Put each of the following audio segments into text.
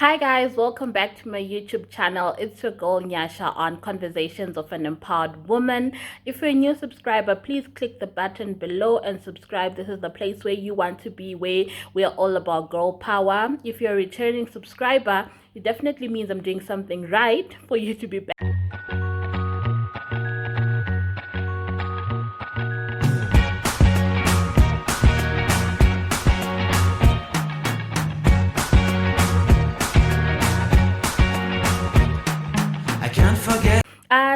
Hi guys, welcome back to my YouTube channel. It's your girl Nyasha on Conversations of an Empowered Woman. If you're a new subscriber, please click the button below and subscribe. This is the place where you want to be, where we're all about girl power. If you're a returning subscriber, it definitely means I'm doing something right for you to be back.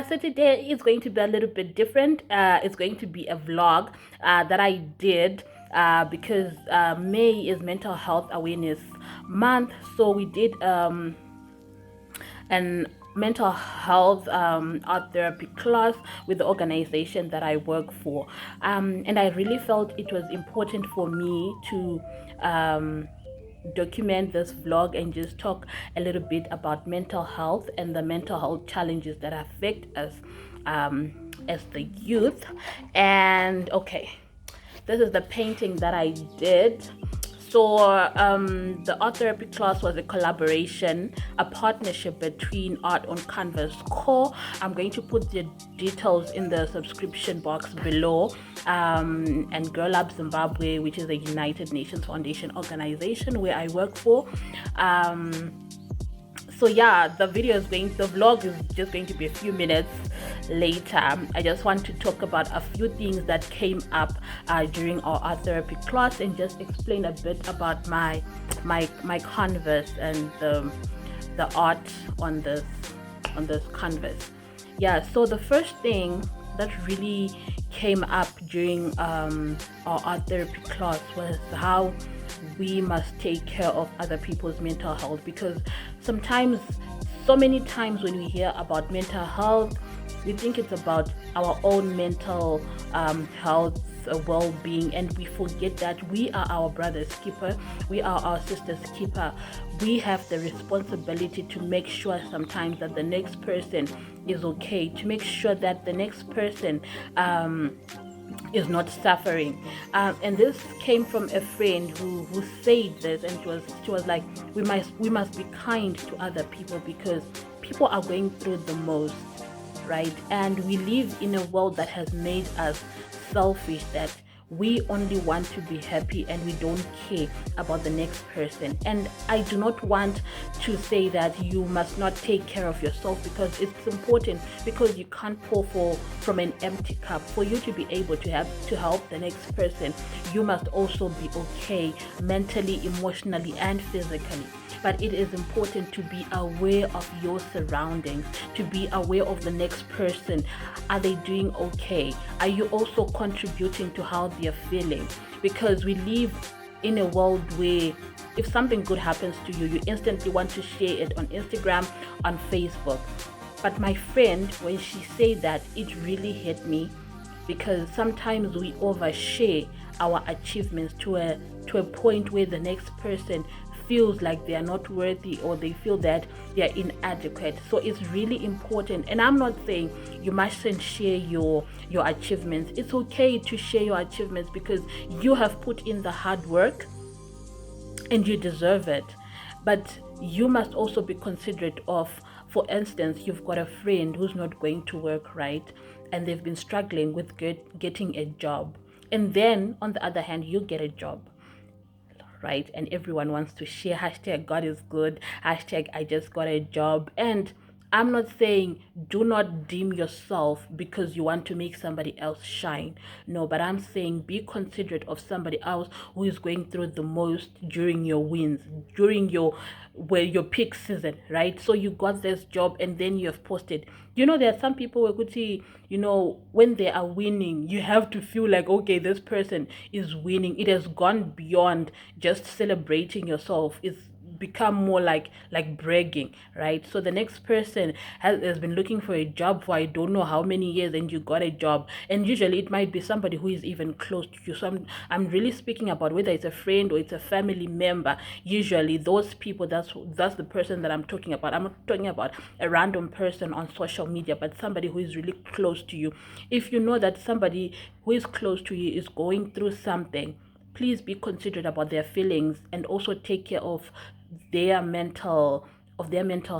So today is going to be a little bit different. It's going to be a vlog that I did because May is Mental Health Awareness Month. So we did an mental health art therapy class with the organization that I work for. And I really felt it was important for me to document this vlog and just talk a little bit about mental health and the mental health challenges that affect us as the youth. And okay, this is the painting that I did. So the art therapy class was a collaboration, a partnership between Art on Canvas Core. I'm going to put the details in the subscription box below. And Girl Up Zimbabwe, which is a United Nations Foundation organization where I work for. So yeah, the vlog is just going to be a few minutes later. I just want to talk about a few things that came up during our art therapy class and just explain a bit about my canvas and the art on this canvas. Yeah, so the first thing that really came up during our art therapy class was how we must take care of other people's mental health, because so many times when we hear about mental health, we think it's about our own mental health, well-being, and we forget that we are our brother's keeper, we are our sister's keeper. We have the responsibility to make sure sometimes that the next person is okay, to make sure that the next person is not suffering. And this came from a friend who said this, and she was like, we must be kind to other people because people are going through the most, right? And we live in a world that has made us selfish, that we only want to be happy and we don't care about the next person. And I do not want to say that you must not take care of yourself, because it's important, because you can't pour from an empty cup. For you to be able to help the next person, you must also be okay mentally, emotionally, and physically. But it is important to be aware of your surroundings, to be aware of the next person. Are they doing okay? Are you also contributing to how they're feeling? Because we live in a world where if something good happens to you, you instantly want to share it on Instagram, on Facebook. But my friend, when she said that, it really hit me, because sometimes we overshare our achievements to a point where the next person feels like they are not worthy, or they feel that they are inadequate. So it's really important, and I'm not saying you mustn't share your achievements. It's okay to share your achievements because you have put in the hard work and you deserve it. But you must also be considerate of, for instance, you've got a friend who's not going to work, right? And they've been struggling with getting a job. And then on the other hand, you get a job, right? And everyone wants to share hashtag God is good, hashtag I just got a job. And I'm not saying do not deem yourself because you want to make somebody else shine. No, but I'm saying be considerate of somebody else who is going through the most during your wins, during your peak season, right? So you got this job and then you have posted. There are some people who could see, when they are winning, you have to feel like, okay, this person is winning. It has gone beyond just celebrating yourself. It's become more like bragging, right? So the next person has been looking for a job for I don't know how many years, and you got a job, and usually it might be somebody who is even close to you. So I'm really speaking about whether it's a friend or it's a family member. Usually those people, that's the person that I'm talking about. I'm not talking about a random person on social media, but somebody who is really close to you. If you know that somebody who is close to you is going through something, please be considerate about their feelings and also take care of their mental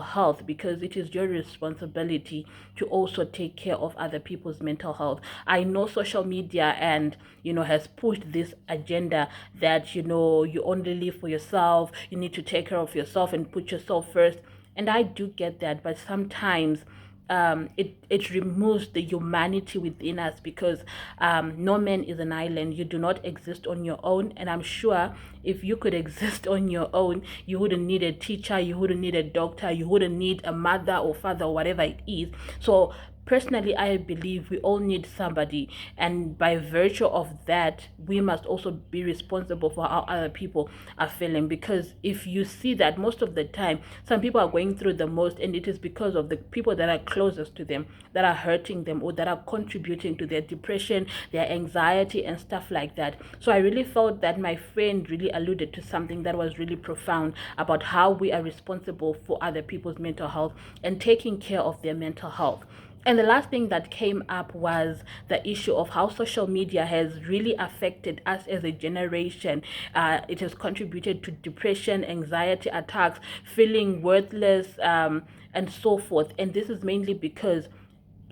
health, because it is your responsibility to also take care of other people's mental health. I know social media and has pushed this agenda that you only live for yourself, you need to take care of yourself and put yourself first. And I do get that, but sometimes it removes the humanity within us, because no man is an island. You do not exist on your own. And I'm sure if you could exist on your own, you wouldn't need a teacher, you wouldn't need a doctor, you wouldn't need a mother or father or whatever it is. So personally, I believe we all need somebody, and by virtue of that, we must also be responsible for how other people are feeling. Because if you see that most of the time some people are going through the most, and it is because of the people that are closest to them that are hurting them, or that are contributing to their depression, their anxiety and stuff like that. So I really felt that my friend really alluded to something that was really profound about how we are responsible for other people's mental health and taking care of their mental health. And the last thing that came up was the issue of how social media has really affected us as a generation. It has contributed to depression, anxiety attacks, feeling worthless, and so forth. And this is mainly because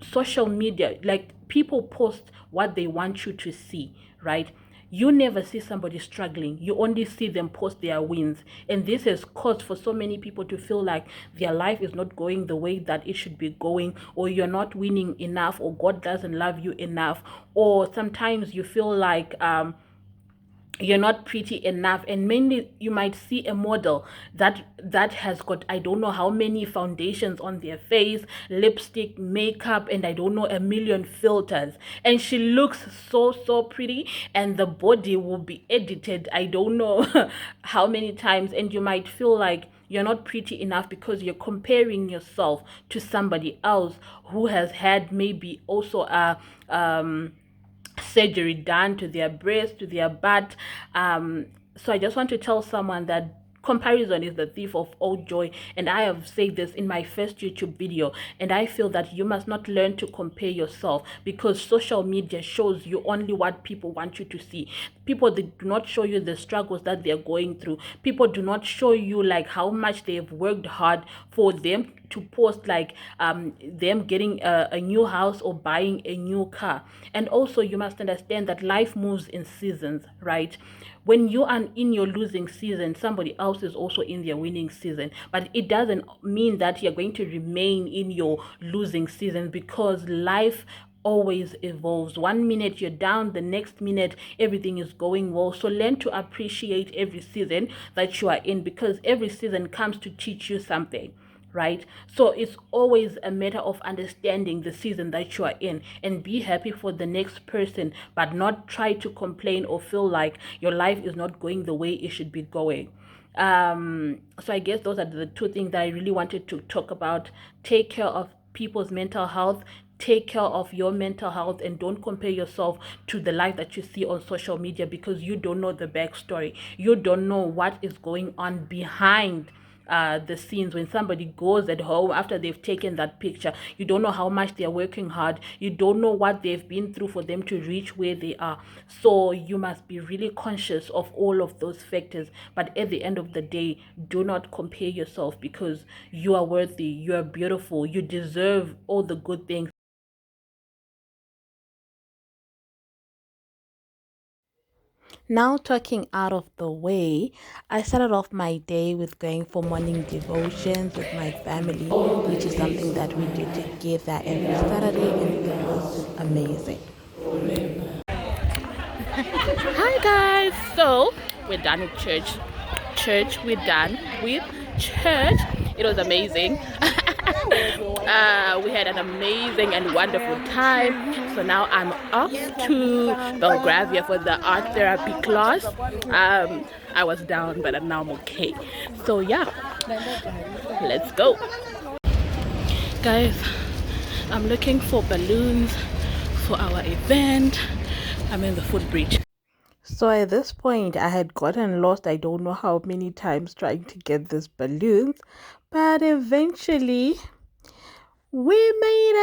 social media, like, people post what they want you to see, right? You never see somebody struggling, you only see them post their wins. And this has caused for so many people to feel like their life is not going the way that it should be going, or you're not winning enough, or God doesn't love you enough. Or sometimes you feel like you're not pretty enough. And mainly you might see a model that has got, I don't know how many foundations on their face, lipstick, makeup, and I don't know, a million filters, and she looks so pretty, and the body will be edited I don't know how many times. And you might feel like you're not pretty enough because you're comparing yourself to somebody else who has had maybe also a surgery done to their breast, to their butt. So I just want to tell someone that comparison is the thief of all joy. And I have said this in my first YouTube video, and I feel that you must not learn to compare yourself, because social media shows you only what people want you to see. People, they do not show you the struggles that they're going through. People do not show you like how much they've worked hard for them to post, like them getting a new house or buying a new car. And also you must understand that life moves in seasons, right? When you are in your losing season, somebody else is also in their winning season. But it doesn't mean that you're going to remain in your losing season, because life always evolves. One minute you're down, the next minute everything is going well. So learn to appreciate every season that you are in, because every season comes to teach you something, right? So it's always a matter of understanding the season that you are in, and be happy for the next person, but not try to complain or feel like your life is not going the way it should be going. So I guess those are the two things that I really wanted to talk about. Take care of people's mental health, take care of your mental health, and don't compare yourself to the life that you see on social media, because you don't know the backstory. You don't know what is going on behind the scenes. When somebody goes at home after they've taken that picture, you don't know how much they're working hard, you don't know what they've been through for them to reach where they are. So you must be really conscious of all of those factors. But at the end of the day, do not compare yourself, because you are worthy, you are beautiful, you deserve all the good things. Now, talking out of the way, I started off my day with going for morning devotions with my family, which is something that we do together every Saturday, and it was amazing. Hi guys, so we're done with church. We're done with church. It was amazing. We had an amazing and wonderful time. So now I'm off to Belgravia for the art therapy class. I was down, but now I'm okay. So yeah, let's go. Guys, I'm looking for balloons for our event. I'm in the footbridge. So at this point, I had gotten lost, I don't know how many times, trying to get these balloons, but eventually we made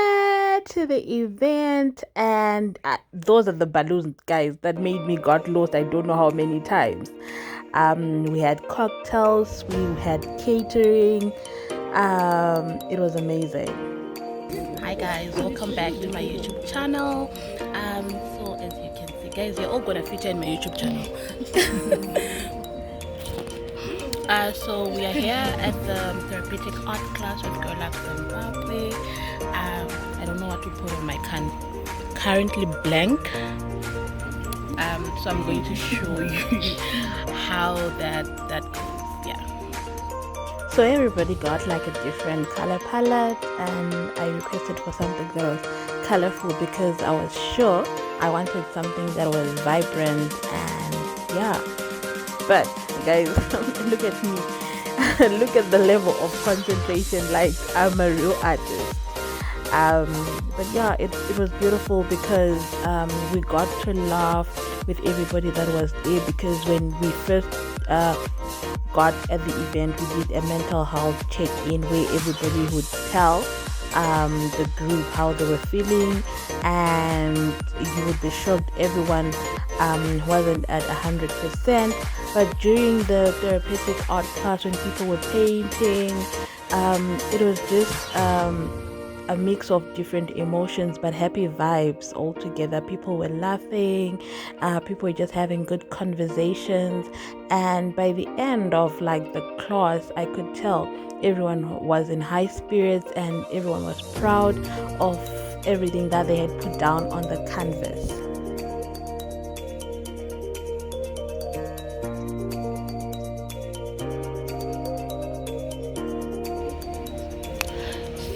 it to the event. And those are the balloons, guys, that made me got lost, I don't know how many times. We had cocktails, we had catering. It was amazing. Hi guys, welcome back to my YouTube channel. So as you can see, guys, you're all gonna feature in my YouTube channel. So we are here at the therapeutic art class with Girl Lab Zimbabwe. I don't know what to put on my currently blank. So I'm going to show you how that goes. Yeah. So everybody got like a different color palette, and I requested for something that was colorful because I was sure I wanted something that was vibrant, and yeah. But guys, look at me. Look at the level of concentration, like I'm a real artist. But yeah, it was beautiful because we got to laugh with everybody that was there, because when we first got at the event, we did a mental health check-in where everybody would tell the group how they were feeling, and you would be shocked everyone wasn't at 100%. But during the therapeutic art class, when people were painting, it was just a mix of different emotions, but happy vibes all together. People were laughing, people were just having good conversations, and by the end of like the class, I could tell everyone was in high spirits and everyone was proud of everything that they had put down on the canvas.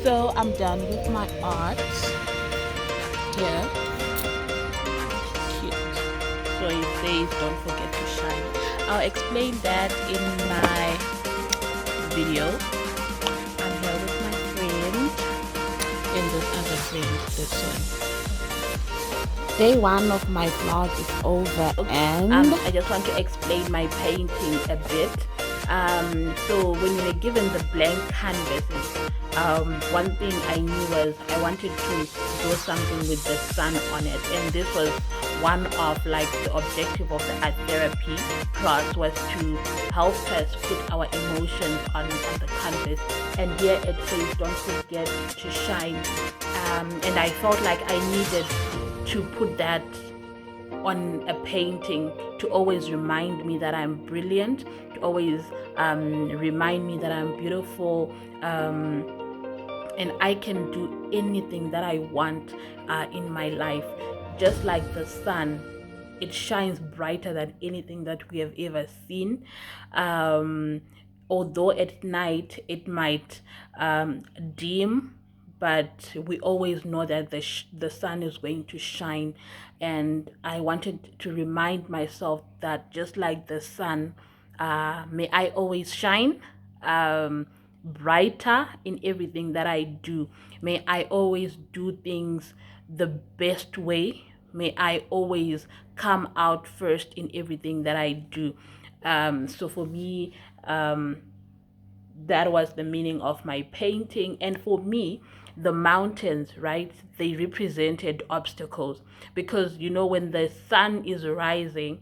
So I'm done with my art here. Cute. So it says don't forget to shine. I'll explain that in my video. I'm here with my friend and this other friend, this one. Day one of my vlog is over, and I just want to explain my painting a bit. So when you were given the blank canvases, one thing I knew was I wanted to do something with the sun on it, and this was one of like the objective of the art therapy class, was to help us put our emotions on the canvas. And here it says don't forget to shine, and I felt like I needed to put that on a painting to always remind me that I'm brilliant, to always remind me that I'm beautiful, and I can do anything that I want in my life. Just like the sun, it shines brighter than anything that we have ever seen. Although at night it might dim, but we always know that the sun is going to shine. And I wanted to remind myself that just like the sun, may I always shine brighter in everything that I do. May I always do things the best way. May I always come out first in everything that I do. So for me, that was the meaning of my painting. And for me, the mountains, right, they represented obstacles, because you know when the sun is rising,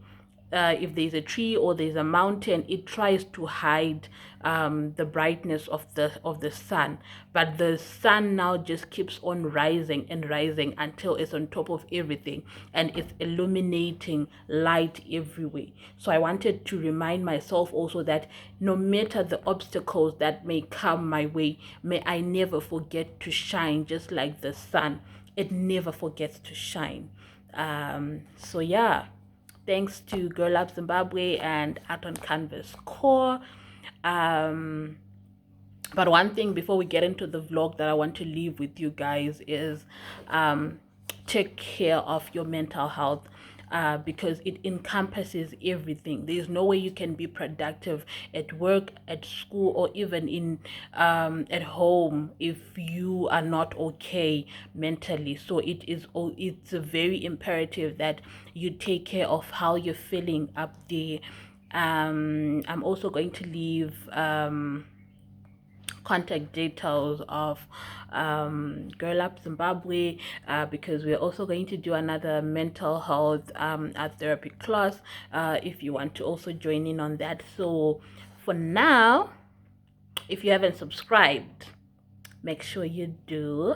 if there's a tree or there's a mountain, it tries to hide the brightness of the sun, but the sun now just keeps on rising and rising until it's on top of everything, and it's illuminating light everywhere. So I wanted to remind myself also that no matter the obstacles that may come my way, may I never forget to shine, just like the sun. It never forgets to shine. So yeah, thanks to Girl Lab Zimbabwe and Art on Canvas Core. But one thing before we get into the vlog that I want to leave with you guys is take care of your mental health. Because it encompasses everything. There's no way you can be productive at work, at school, or even in at home if you are not okay mentally. So it's very imperative that you take care of how you're feeling up there. I'm also going to leave contact details of Girl Up Zimbabwe, because we're also going to do another mental health therapy class, if you want to also join in on that. So for now, if you haven't subscribed, make sure you do,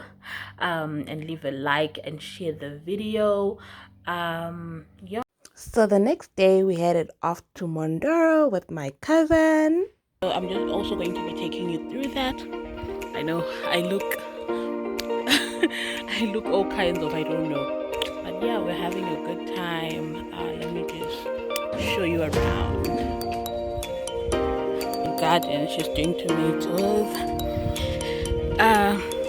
and leave a like and share the video. Yeah. So the next day we headed off to Mondoro with my cousin. So I'm just also going to be taking you through that. I know I look I look all kinds of, I don't know, but yeah, we're having a good time. Let me just show you around the garden. She's doing tomatoes.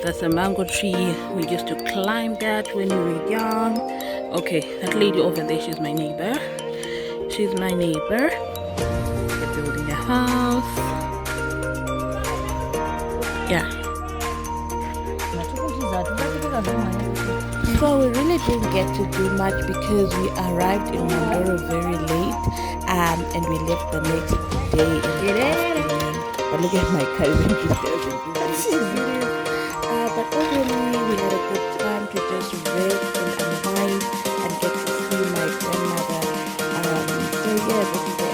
That's a mango tree. We used to climb that when we were young. Okay, that lady over there, she's my neighbor. She's my neighbor. They're building a house. Yeah. So we really didn't get to do much because we arrived in Mondoro very late, and we left the next day in the afternoon. But look at my cousin, she doesn't do anything. But overall, we had a good time to just rest and unwind and get to see my grandmother. So yeah, this is the